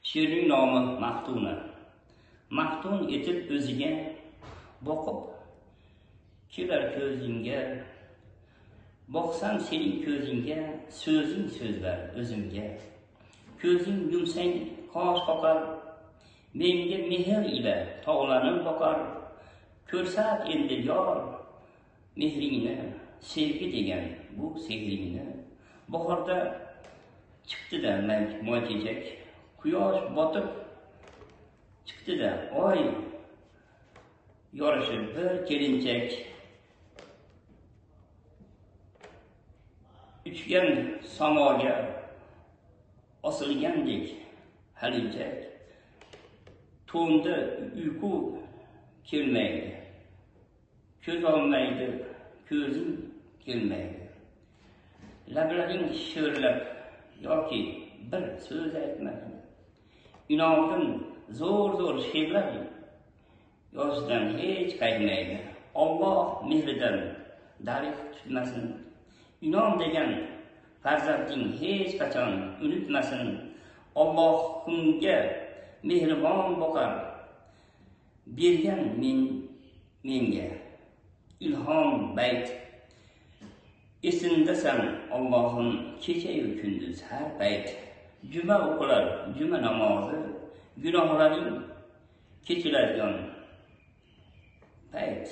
She'rning nomi Maftuna. Maftun etib o'ziga boqib kelar ko'zingga, boqsam sening ko'zingga, so'zing so'zlar o'zimga. Ko'zing yumsang qosh qoqar, menga mehr ila tog'lanib boqar. Ko'rsat endi yor mehringni, sevgi degan bu sehringni. Bahorda chiqdi-da moychechak, quyosh botib chiqdi-da oy yorishib bir kelinchak. Uchgan samoga osilgandek halinchak. To'ndi uyqu kelmaydi, ko'z olmaydi, ko'zing kelmaydi. Lablaring shivirlab yoki bir so'z aytmaydi. Inoqim zo'r she'rlar yozdan hech qaytmaydi. Alloh mehridan darig' tutmasin. Inom degan farzanding hech qachon unutmasin. Alloh unga mehribon boqar. Bergan menga ilhom bayt. Esindasan Allohim kecha-yu kunduz har payt. Juma o'qilar, juma namozi, gunohlaring kechiladigan payt.